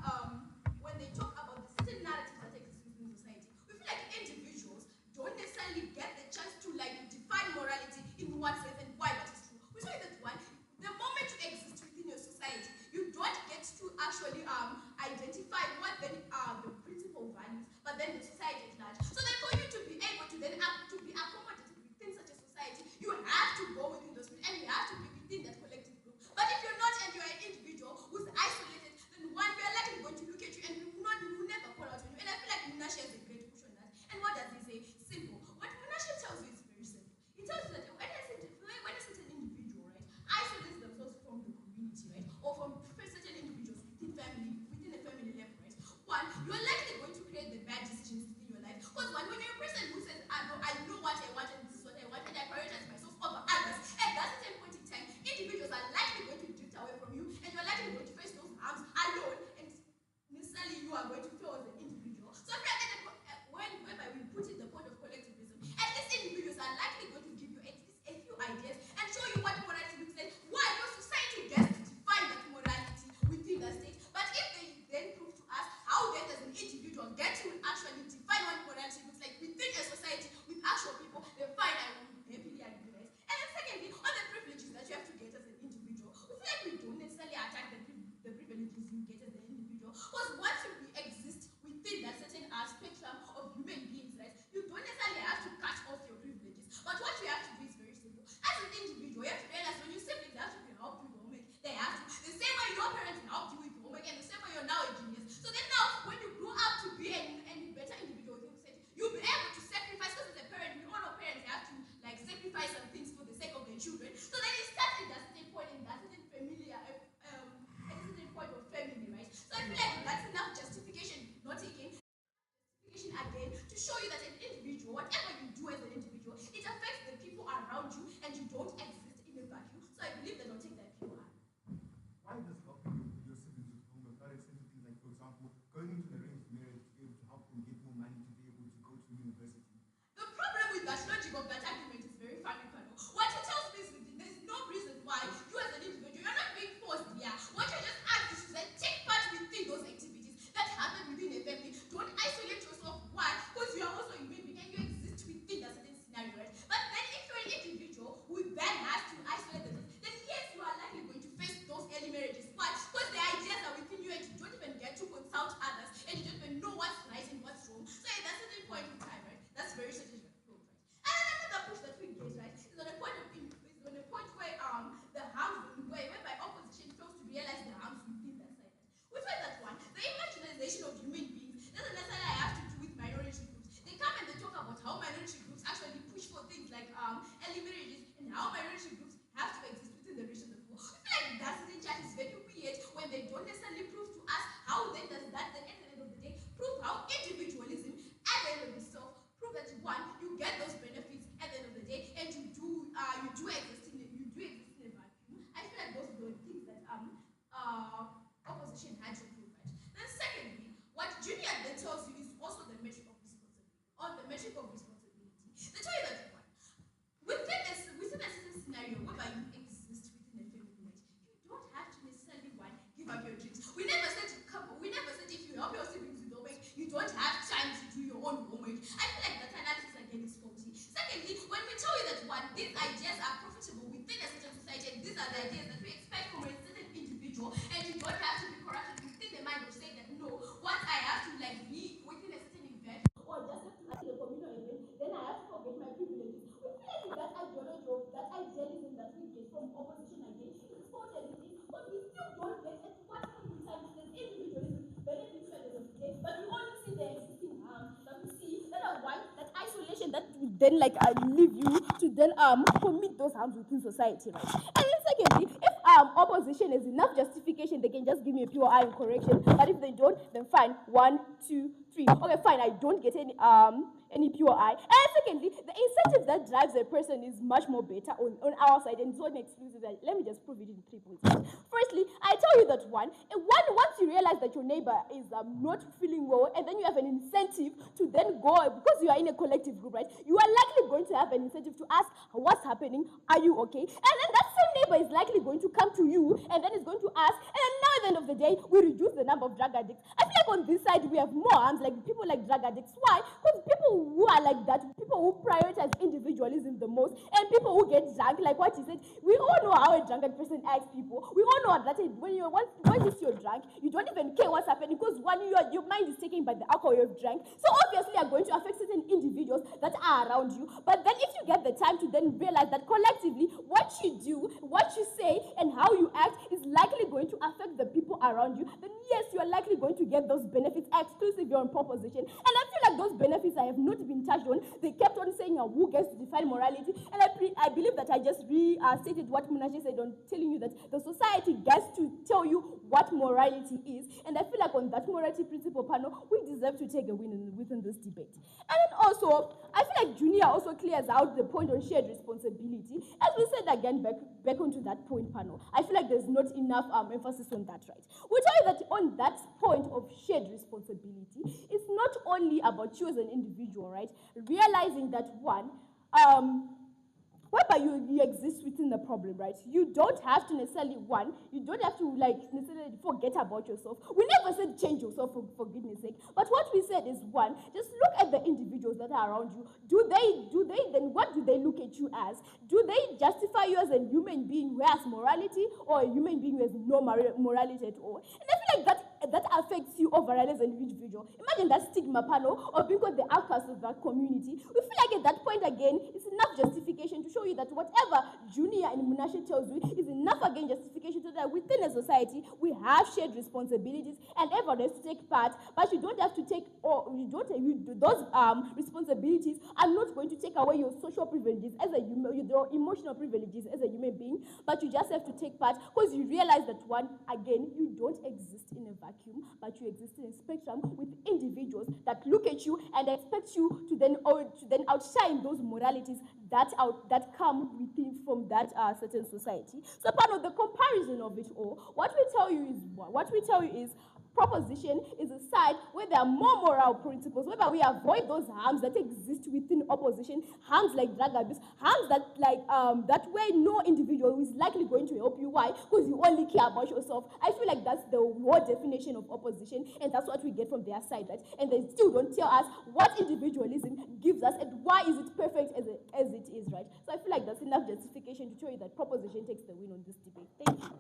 when they talk about the certain narratives that exist in society. We feel like individuals don't necessarily get the chance to like define morality and the society at large. So then for you to be able to then to be accommodated within such a society, you have to go within those people and you have to be within that collective group. But if you're not and you're an individual who's isolated, then one, we are likely going to look at you and we will never call out on you. And I feel like Munashe has a great push on that. And what does he say? Simple. What Munashe tells you is very simple. He tells you that when a certain individual, right, isolates themselves from the community, right, or from certain individuals within a family level, right, one, you are likely going to create the bad decisions within your life. Because one, when you're a person who says, I know what I want and this is what I want and I prioritize myself over others, at that certain point in time, individuals are likely going to drift away from you and you're likely going to face those harms alone and necessarily you are going to fail as an individual. So I feel like whereby we put in the point of collectivism, at least individuals are likely going to give you at least a few ideas and show you what morality looks like. Why? Because society gets to define that morality within the state. But if they then prove to us how then as an individual get to actually define what morality looks like within a society with actual people, then fine, I will happily agree, right? And then secondly, on the privileges that you have to get as an individual, we feel like we don't necessarily attack the privileges you get as an individual. Because once you exist within that certain spectrum of human beings, right, you don't necessarily have to cut off your privileges. But what you have to do is very simple. As an individual, you have to realize when your siblings have to be helped with homework, they have to. The same way your parents helped you with homework, and the same way you're now a genius. So then now, when you grow up to be a better individual within society, you'll be able to sacrifice. Because as a parent, we all know parents have to like sacrifice some things for the sake of their children. So then it starts at that certain point in that certain familiar, at a certain point of family, right? So I feel like that's enough justification, not taking justification again to show you that an individual, whatever you do as an individual, it affects the people around you and you don't exist in a vacuum. So I believe that I'll take that PR. Why does helping your siblings with homework not extend to things like, for example, going into an arranged marriage to be able to help them get more money to be able to go to university? The problem with that logic of that argument is very funny, Kano. What it tells me is that there's no reason why you as an individual, you're not being forced here. What you just asked is that take part within those activities that happen within a family. Don't isolate yourself. Why? Because you are also a human being and you exist within a certain scenario, right? But then if you're an individual who then has to isolate themselves, then yes, you are likely going to face those early marriages. Why? Because the ideas are within you and you don't even get to consult others and you don't even know what's right and what's wrong. So at that certain point in time, right, that's very strategic approach, right? And another push that we get, right, is on a point where the harms whereby opposition fails to realize the harms within that side. We find that one, the marginalization of human beings doesn't necessarily have to do with minority groups. They come and they talk about how minority groups actually push for things like early marriages and how minority groups have to exist within the region of war. I feel like that certain chat is very weird when they don't necessarily prove to us how then does that then at the end of the day prove how individualism at the end of itself prove that one, you get those benefits at the end of the day and you do exist in a vacuum. I feel like those are the things that opposition had to prove, right? Then secondly, what Junior then tells you is also the metric of responsibility. On the metric of responsibility. They tell you that one, within a certain scenario whereby you exist within a family, right, you don't have to necessarily give up your dreams. We never said if you help your siblings with homework, you don't have time to do your own homework. I feel like that analysis again is faulty. Secondly, when we tell you that one, these ideas are profitable within a certain society, and these are the ideas that we expect from a certain individual, and you don't have to be corrupted within the mind of saying that no, once I have to be within a certain event or just have to attend a communal event, then I have to forget my privileges. We feel like that ideology of that idealism that we get from opposition again is faulty as it is, but we still don't get at what point in time does individualism benefit you at the end of the day, but we only see the existing harm, but we see that one, that isolation that will then leave you to then commit those harms within society, right? And then secondly, if opposition is enough justification, they can just give me a pure iron correction, but if they don't, then fine, 1, 2, 3. Okay, fine, I don't get any pure eye. And secondly, the incentive that drives a person is much more better on our side, and it's not exclusive. Let me just prove it in 3 points. Firstly, I tell you that once you realize that your neighbor is not feeling well, and then you have an incentive to then go, because you are in a collective group, right? You are likely going to have an incentive to ask, what's happening? Are you okay? And then that same neighbor neighbor is likely going to come to you and then is going to ask, and now at the end of the day, we reduce the number of drug addicts. I feel like on this side, we have more harms, like people like drug addicts. Why? Because people who are like that, people who prioritize individualism the most, and people who get drunk, like what he said, we all know how a drunken person acts, people. We all know that when you're drunk, you don't even care what's happening, because one, your mind is taken by the alcohol you've drank. So obviously, you're going to affect certain individuals that are around you. But then if you get the time to then realize that collectively, what you do, what you say, and how you act is likely going to affect the people around you, then yes, you are likely going to get those benefits exclusive your own proposition. And I feel like those benefits I have not been touched on. They kept on saying who gets to define morality. And I believe that I just restated what Munashe said on telling you that the society gets to tell you what morality is. And I feel like on that morality principle panel, we deserve to take a win within this debate. And then also, I feel like Junior also clears out the point on shared responsibility. As we said again, back onto that point panel, I feel like there's not enough emphasis on that, right? We tell you that on that point of shared responsibility, it's not only about you as an individual, right? Realizing that one, whereby you exist within the problem, right? You don't have to necessarily, you don't have to necessarily forget about yourself. We never said change yourself for goodness sake. But what we said is just look at the individuals that are around you. Then what do they look at you as? Do they justify you as a human being who has morality, or a human being who has no morality at all? And I feel like that affects you overall as an individual. Imagine that stigma panel of being called the outcast of that community. We feel like at that point again, it's enough justification to show you that whatever Junior and Munashe tells you is enough again justification to that within a society we have shared responsibilities and everyone has to take part, but you don't have to take, or those responsibilities are not going to take away your social privileges as a human, your emotional privileges as a human being, but you just have to take part because you realize that again, you don't exist in a vacuum, but you exist in a spectrum with individuals that look at you and expect you to then outshine those moralities that come within from that certain society. So part of the comparison of it all, what we tell you is proposition is a side where there are more moral principles, whereby we avoid those harms that exist within opposition, harms like drug abuse, harms that way no individual is likely going to help you. Why? Because you only care about yourself. I feel like that's the whole definition of opposition, and that's what we get from their side, right? And they still don't tell us what individualism gives us and why is it perfect as it is, right? So I feel like that's enough justification to show you that proposition takes the win on this debate. Thank you.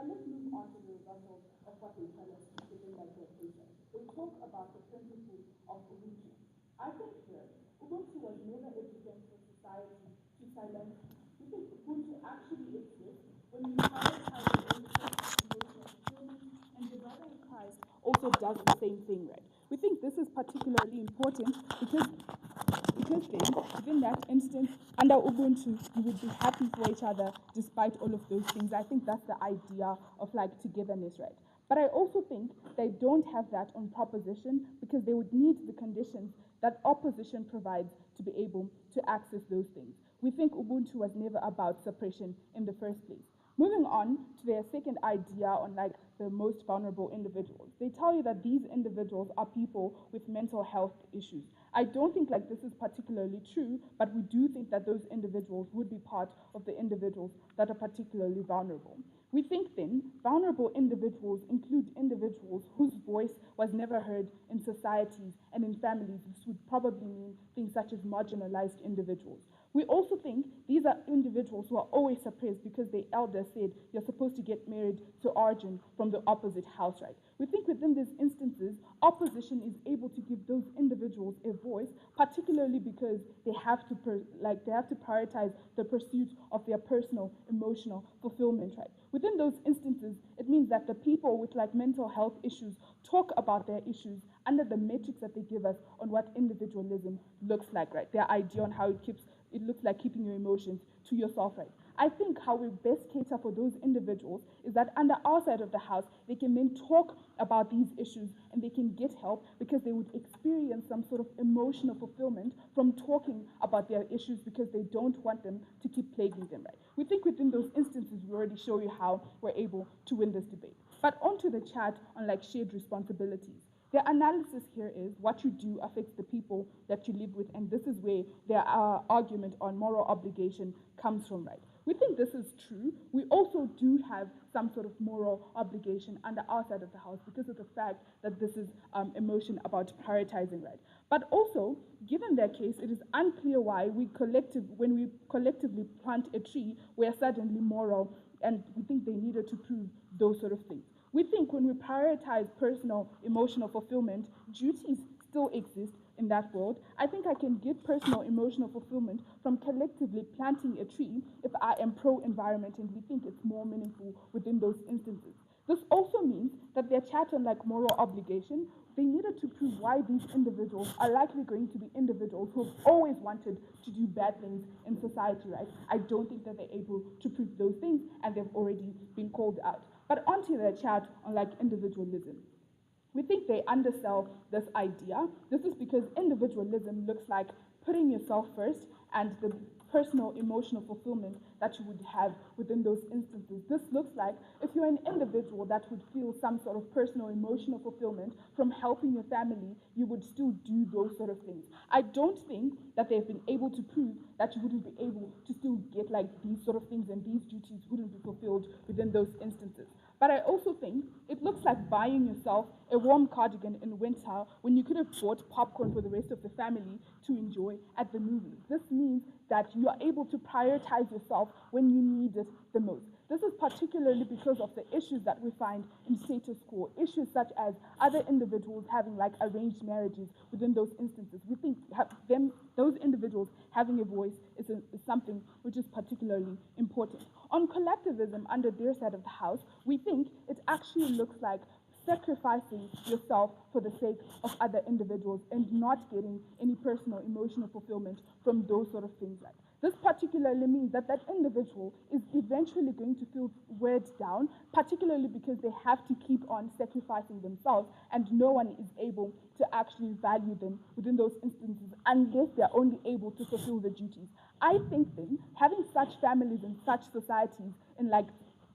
But let's move on to the results of what they tell us within that process. They talk about the principle of Ubuntu. I think here, Ubuntu was never evident for society to silence. We think Ubuntu actually exists when we prioritize the interests of emotional fulfillment, and the brother in Christ also does the same thing, right? We think this is particularly important because then, within that instance, under Ubuntu, you would be happy for each other despite all of those things. I think that's the idea of togetherness, right? But I also think they don't have that on proposition because they would need the conditions that opposition provides to be able to access those things. We think Ubuntu was never about suppression in the first place. Moving on to their second idea on the most vulnerable individuals. They tell you that these individuals are people with mental health issues. I don't think this is particularly true, but we do think that those individuals would be part of the individuals that are particularly vulnerable. We think then vulnerable individuals include individuals whose voice was never heard in societies and in families. This would probably mean things such as marginalized individuals. We also think these are individuals who are always suppressed because their elders said you're supposed to get married to origin from the opposite house, right? We think within these instances, opposition is able to give those individuals a voice, particularly because they have to prioritize the pursuit of their personal, emotional fulfillment, right? Within those instances, it means that the people with like mental health issues talk about their issues under the metrics that they give us on what individualism looks like, right? Their idea on how it looks like keeping your emotions to yourself, right? I think how we best cater for those individuals is that under our side of the house, they can then talk about these issues and they can get help because they would experience some sort of emotional fulfillment from talking about their issues because they don't want them to keep plaguing them, right? We think within those instances, we already show you how we're able to win this debate. But onto the chat on like shared responsibilities. The analysis here is what you do affects the people that you live with, and this is where their argument on moral obligation comes from, right? We think this is true. We also do have some sort of moral obligation under our side of the house because of the fact that this is emotion about prioritizing, right? But also, given their case, it is unclear why when we collectively plant a tree, we are suddenly moral, and we think they needed to prove those sort of things. We think when we prioritize personal, emotional fulfillment, duties still exist in that world. I think I can get personal, emotional fulfillment from collectively planting a tree if I am pro-environment and we think it's more meaningful within those instances. This also means that their chat on like moral obligation, they needed to prove why these individuals are likely going to be individuals who have always wanted to do bad things in society, right? I don't think that they're able to prove those things and they've already been called out. But onto their chat on like individualism. We think they undersell this idea. This is because individualism looks like putting yourself first and the personal emotional fulfillment that you would have within those instances. This looks like if you're an individual that would feel some sort of personal emotional fulfillment from helping your family, you would still do those sort of things. I don't think that they've been able to prove that you wouldn't be able to still get like these sort of things and these duties wouldn't be fulfilled within those instances. But I also think it looks like buying yourself a warm cardigan in winter when you could have bought popcorn for the rest of the family to enjoy at the movies. This means that you are able to prioritize yourself when you need it the most. This is particularly because of the issues that we find in status quo, issues such as other individuals having like arranged marriages within those instances. We think those individuals having a voice is something which is particularly important. On collectivism under their side of the house, we think it actually looks like sacrificing yourself for the sake of other individuals and not getting any personal emotional fulfillment from those sort of things. Like this particularly means that that individual is eventually going to feel weighed down, particularly because they have to keep on sacrificing themselves and no one is able to actually value them within those instances unless they're only able to fulfill the duties. I think then having such families and such societies in like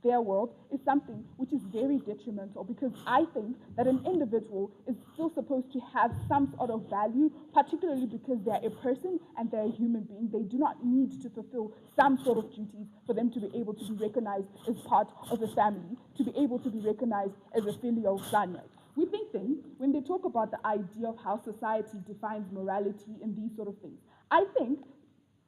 their world is something which is very detrimental because I think that an individual is still supposed to have some sort of value, particularly because they're a person and they're a human being. They do not need to fulfill some sort of duties for them to be able to be recognized as part of a family, to be able to be recognized as a filial son, right? We think then, when they talk about the idea of how society defines morality and these sort of things, I think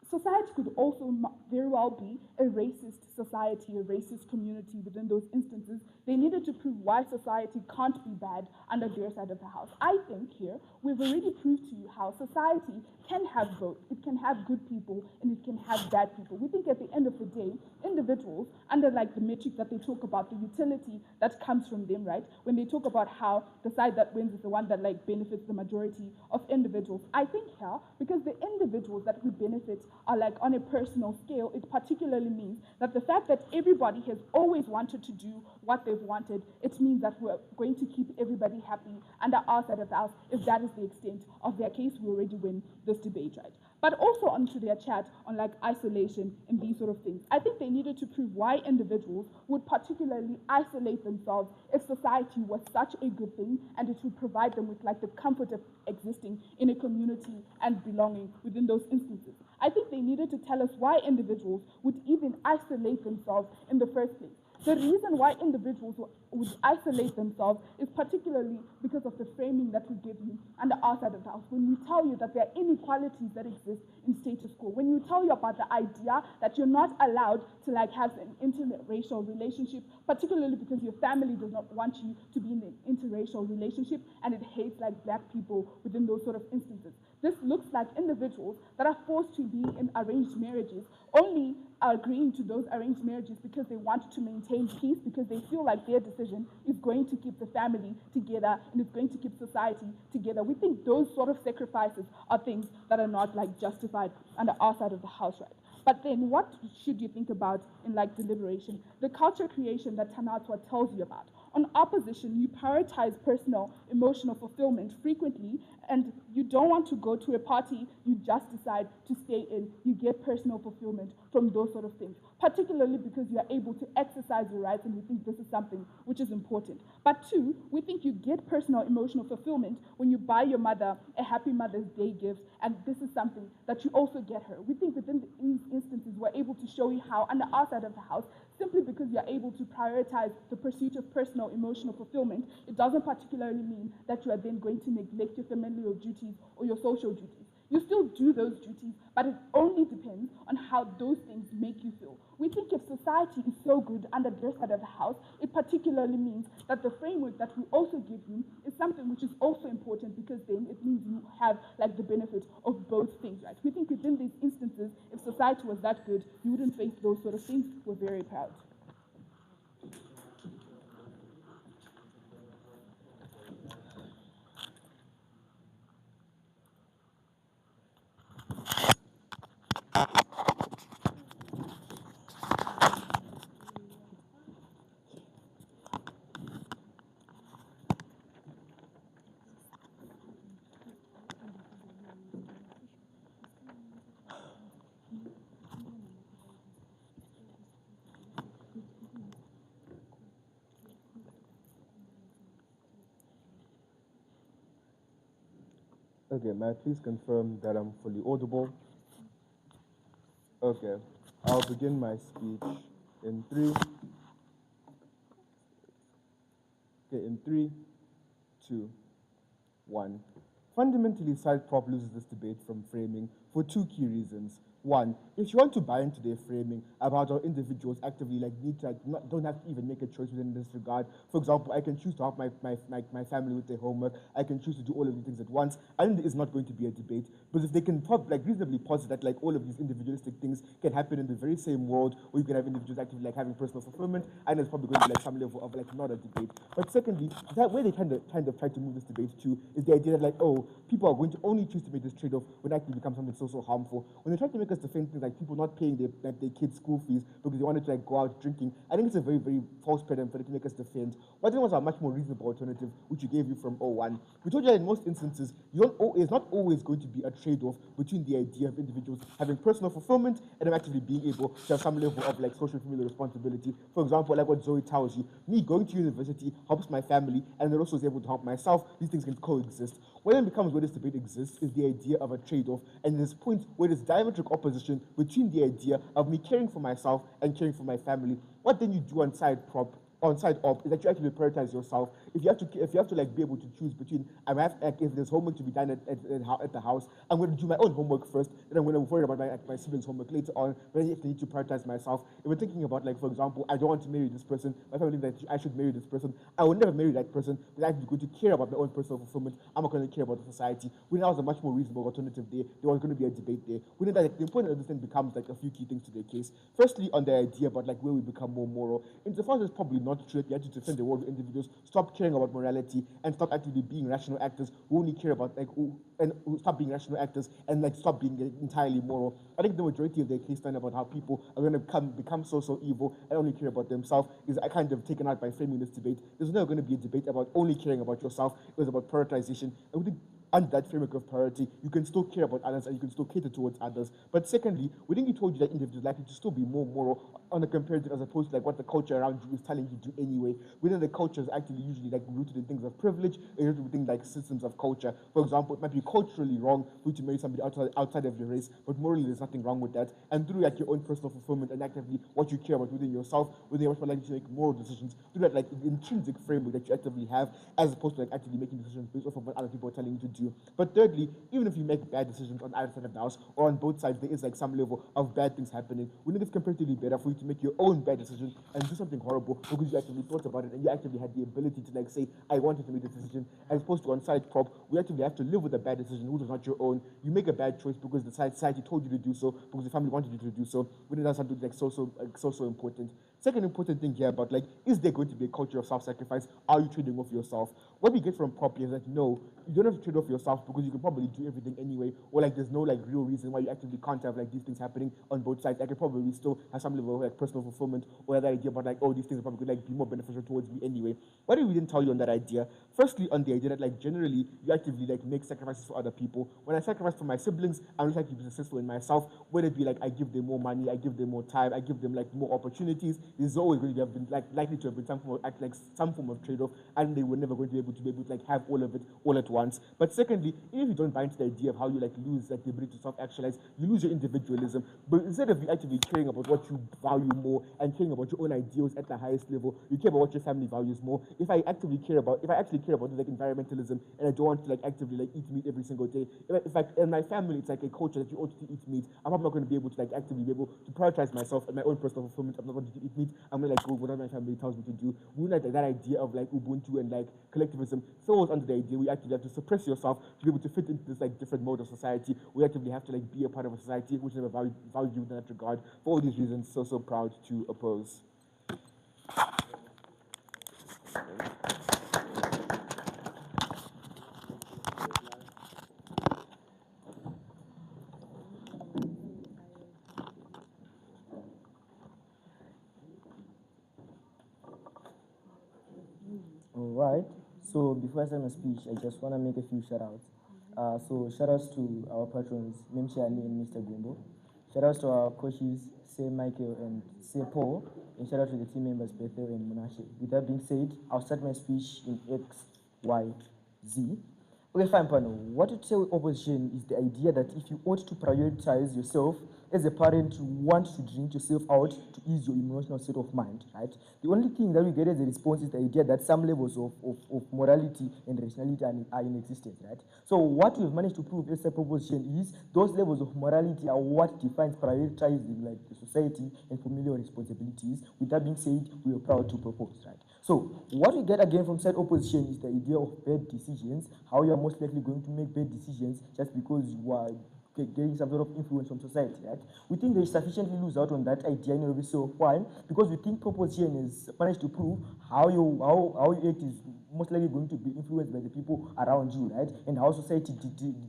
society could also very well be a racist society, a racist community within those instances. They needed to prove why society can't be bad under their side of the house. I think here, we've already proved to you how society can have both. It can have good people and it can have bad people. We think at the end of the day, individuals, under like the metric that they talk about, the utility that comes from them, right? When they talk about how the side that wins is the one that like benefits the majority of individuals. I think here, because the individuals that we benefit are like on a personal scale, it particularly means that the fact that everybody has always wanted to do what they've wanted, it means that we're going to keep everybody happy under our side of the house. If that is the extent of their case, we already win this debate, right? But also onto their chat on like isolation and these sort of things. I think they needed to prove why individuals would particularly isolate themselves if society was such a good thing and it would provide them with like the comfort of existing in a community and belonging within those instances. I think they needed to tell us why individuals would even isolate themselves in the first place. The reason why individuals would isolate themselves is particularly because of the framing that we give you on the outside of the house. When we tell you that there are inequalities that exist in status quo, when we tell you about the idea that you're not allowed to have an interracial relationship, particularly because your family does not want you to be in an interracial relationship and it hates black people within those sort of instances. This looks like individuals that are forced to be in arranged marriages only agreeing to those arranged marriages because they want to maintain peace, because they feel like their decision is going to keep the family together and it's going to keep society together. We think those sort of sacrifices are things that are not justified on the outside of the house, right? But then what should you think about in deliberation? The culture creation that Tanatwa tells you about. On opposition, you prioritize personal, emotional fulfillment frequently, and you don't want to go to a party, you just decide to stay in. You get personal fulfillment from those sort of things, particularly because you are able to exercise your rights, and we think this is something which is important. But two, we think you get personal, emotional fulfillment when you buy your mother a Happy Mother's Day gift, and this is something that you also get her. We think within these instances, we're able to show you how, on the outside of the house, simply because you're able to prioritize the pursuit of personal emotional fulfillment, it doesn't particularly mean that you are then going to neglect your familial duties or your social duties. You still do those duties, but it only depends on how those things make you feel. We think if society is so good under this side of the house, it particularly means that the framework that we also give you is something which is also important, because then it means you have the benefit of both things, right? We think within these instances, if society was that good, you wouldn't face those sort of things. We're very proud. Okay, may I please confirm that I'm fully audible? Okay, I'll begin my speech in three. Okay, in 3, 2, 1. Fundamentally, side prop loses this debate from framing for two key reasons. One, if you want to buy into their framing about how individuals actively need to don't have to even make a choice within this regard. For example, I can choose to help my family with their homework. I can choose to do all of these things at once. I think there is not going to be a debate. But if they can reasonably posit that all of these individualistic things can happen in the very same world, where you can have individuals actively having personal fulfillment, and there's probably going to be some level of not a debate. But secondly, that way they kind of try to move this debate to is the idea that people are going to only choose to make this trade-off when it actually becomes something so harmful. When they try to make us defend things like people not paying their kids' school fees because they wanted to go out drinking, I think it's a very, very false paradigm for them to make us defend. What was a much more reasonable alternative, which we gave you from 01. We told you that in most instances, it's not always going to be a trade-off between the idea of individuals having personal fulfillment and them actually being able to have some level of social familial responsibility. For example, like what Zoe tells you, me going to university helps my family, and then also is able to help myself. These things can coexist. What then becomes where this debate exists is the idea of a trade-off, and this point where there's diametric opposition between the idea of me caring for myself and caring for my family. What then you do on side op is that you actually prioritize yourself. If you have to be able to choose between if there's homework to be done at the house, I'm going to do my own homework first, then I'm going to worry about my siblings' homework later on. But then if I need to prioritize myself, if we're thinking about for example, I don't want to marry this person, my family thinks that I should marry this person, I will never marry that person because I'm going to care about my own personal fulfillment. I'm not going to care about the society. We know there's a much more reasonable alternative there. There was going to be a debate there. We know that the important of this thing becomes a few key things to their case. Firstly, on the idea about where we become more moral. Insofar as it's probably not true that you have to defend the world of individuals, stop caring about morality and stop actively being rational actors who only care about who stop being rational actors and stop being entirely moral. I think the majority of their case stand about how people are going to become so evil and only care about themselves is kind of taken out by framing this debate. There's never going to be a debate about only caring about yourself. It was about prioritization. And we think under that framework of priority, you can still care about others and you can still cater towards others. But secondly, wouldn't you told you that individuals likely to still be more moral on a comparative as opposed to like what the culture around you is telling you to do anyway? Within the culture is actually usually like rooted in things of privilege, and rooted in things like systems of culture. For example, it might be culturally wrong for you to marry somebody outside of your race, but morally there's nothing wrong with that. And through like your own personal fulfillment and actively what you care about within yourself, within you're much more likely to make moral decisions through that like intrinsic framework that you actively have, as opposed to like actively making decisions based off of what other people are telling you to do. But thirdly, even if you make bad decisions on either side of the house or on both sides, there is like some level of bad things happening. Wouldn't it be comparatively better for you to make your own bad decision and do something horrible because you actually thought about it and you actively had the ability to like say, I wanted to make this decision, as opposed to on side prop, we actually have to live with a bad decision which is not your own. You make a bad choice because the society told you to do so, because the family wanted you to do so. Wouldn't that something like so important? Second important thing here about like, is there going to be a culture of self-sacrifice? Are you trading off yourself? What we get from prop is that no, you don't have to trade off yourself because you can probably do everything anyway, or like there's no like real reason why you actively can't have like these things happening on both sides. I can probably still have some level of like personal fulfillment or that idea about like, oh, these things are probably going to like be more beneficial towards me anyway. What did we didn't tell you on that idea? Firstly, on the idea that like generally you actively like make sacrifices for other people. When I sacrifice for my siblings, I'm just like to be successful in myself. Whether it be like I give them more money, I give them more time, I give them like more opportunities. There's always going to have been like likely to have been some form of trade-off, and they were never going to be able to like have all of it all at once. But secondly, if you don't buy into the idea of how you like lose like the ability to self-actualize, you lose your individualism. But instead of you actively caring about what you value more and caring about your own ideals at the highest level, you care about what your family values more. If I actually care about like environmentalism and I don't want to like actively like eat meat every single day, if like in my family it's like a culture that you ought to eat meat, I'm probably not going to be able to like actively be able to prioritize myself and my own personal fulfillment. I'm not going to eat meat. I'm going to like go whatever my family tells me to do. We like that idea of like Ubuntu and like collectivism falls under the idea we actually have to suppress yourself to be able to fit into this like different mode of society. We actively have to like be a part of a society which never values you in that regard. For all these reasons, so proud to oppose. All right. So before I start my speech, I just want to make a few shout-outs. So shout-outs to our patrons, Memchi Ali and Mr. Gumbo. Shout-outs to our coaches, Say Michael and Say Paul. And shout-out to the team members, Bethel and Munashe. With that being said, I'll start my speech in X, Y, Z. Okay, fine, panel. What to tell opposition is the idea that if you ought to prioritize yourself as a parent, you want to drink yourself out to ease your emotional state of mind, right? The only thing that we get as a response is the idea that some levels of morality and rationality are in existence, right? So what we've managed to prove as a proposition is those levels of morality are what defines prioritizing like the society and familial responsibilities. With that being said, we are proud to propose, right? So what we get again from said opposition is the idea of bad decisions, how you are most likely going to make bad decisions just because you are getting some sort of influence from society, right? We think they sufficiently lose out on that idea in of itself. Why? Because we think proposition is managed to prove how you act is most likely going to be influenced by the people around you, right? And how society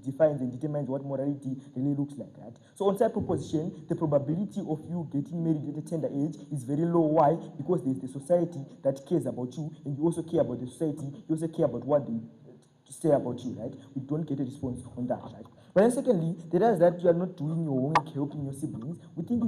defines and determines what morality really looks like, right? So on that proposition, the probability of you getting married at a tender age is very low. Why? Because there's the society that cares about you, and you also care about the society. You also care about what they say about you, right? We don't get a response on that, right? But then secondly, there is that you are not doing your homework, helping your siblings. We think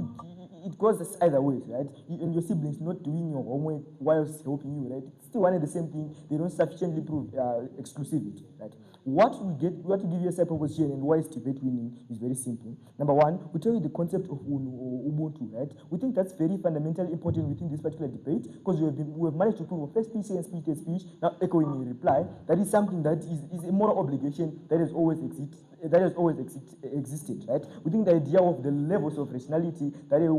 it goes either ways, right? And your siblings not doing your homework whilst helping you, right? It's still one and the same thing. They don't sufficiently prove exclusivity, right? What we give you a proposition and why is debate winning is very simple. Number one, we tell you the concept of Ubuntu, right? We think that's very fundamentally important within this particular debate because we have managed to prove first speech, second speech, third speech, now echoing in reply. That is something that is a moral obligation that has always existed, right? We think the idea of the levels of rationality that a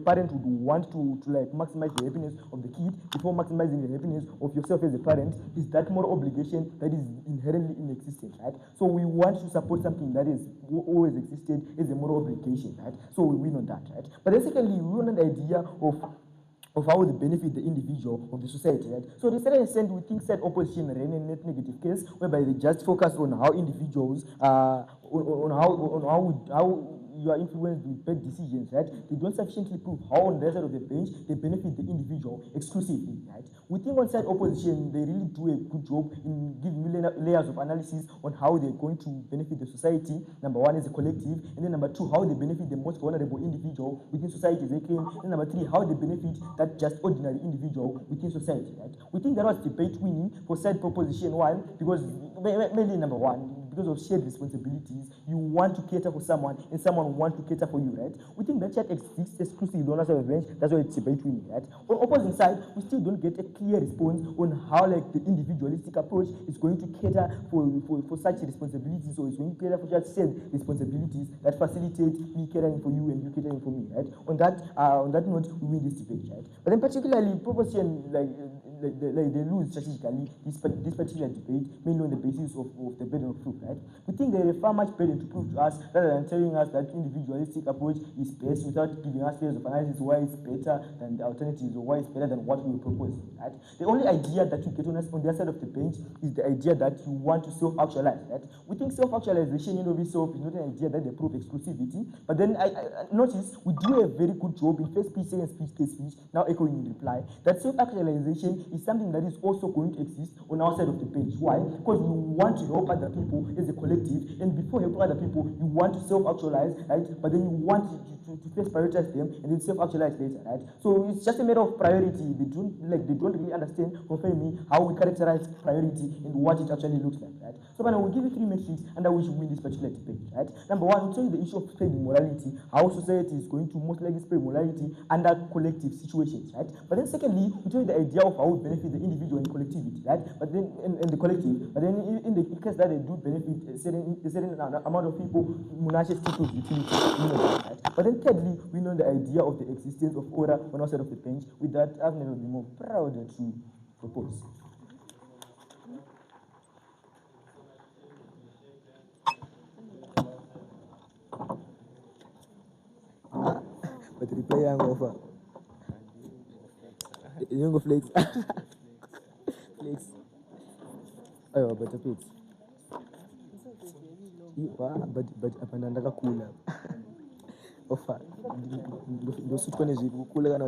parent would want to like maximize the happiness of the kid before maximizing the happiness of yourself as a parent is that moral obligation that is inherently inexistent, right? So we want to support something that is always existed as a moral obligation, right? So we win on that, right? But then secondly, we win on the idea of how they benefit the individual of the society, right? So to a certain extent, we think said opposition ran a net negative case whereby they just focus on how individuals, on how you are influenced with bad decisions, right? They don't sufficiently prove how on the side of the bench they benefit the individual exclusively, right? We think on side opposition, they really do a good job in giving layers of analysis on how they're going to benefit the society. Number one is the collective, and then number two, how they benefit the most vulnerable individual within society, they claim. And number three, how they benefit that just ordinary individual within society, right? We think that was debate winning for side proposition one, because mainly number one, because of shared responsibilities, you want to cater for someone and someone wants to cater for you, right? We think that chat exists exclusively on our side of the bench, that's why it's debate winning, right? On opposing side, we still don't get a clear response on how like the individualistic approach is going to cater for such responsibilities, or is going to cater for just shared responsibilities that facilitate me catering for you and you catering for me, right? On that note, we win this debate, right? But then particularly proposition they lose strategically this particular debate, mainly on the basis of the burden of proof, right? We think there is far much burden to prove to us rather than telling us that individualistic approach is best without giving us layers of analysis why it's better than the alternatives or why it's better than what we propose, right? The only idea that you get on the side of the bench is the idea that you want to self-actualize, right? We think self-actualization in of itself is not an idea that they prove exclusivity, but then I notice we do a very good job in first speech, second speech, third speech, now echoing in reply, that self-actualization is something that is also going to exist on our side of the bench. Why? Because we want to help other people as a collective, and before helping other people, you want to self-actualize, right? But then you want to first prioritize them and then self-actualize later, right? So it's just a matter of priority. They don't really understand, confirm me, how we characterize priority and what it actually looks like, right? So now we'll give you three metrics under which we win this particular debate, right? Number one, we'll tell you the issue of spreading morality, how society is going to most likely spread morality under collective situations, right? But then secondly, we'll tell you the idea of how we benefit the individual and collectivity, right? But then in the collective, but then in the case that they do benefit a certain amount of people, monarchies people's utility, right? But then thirdly, we know the idea of the existence of order on our side of the bench. With that, I've never been more proud to propose. But the reply I'm offer. You don't go flex. Flex. Oh, but a bit. But apanda ndakakula. Offer. Ndo sitwa nezvikukula kana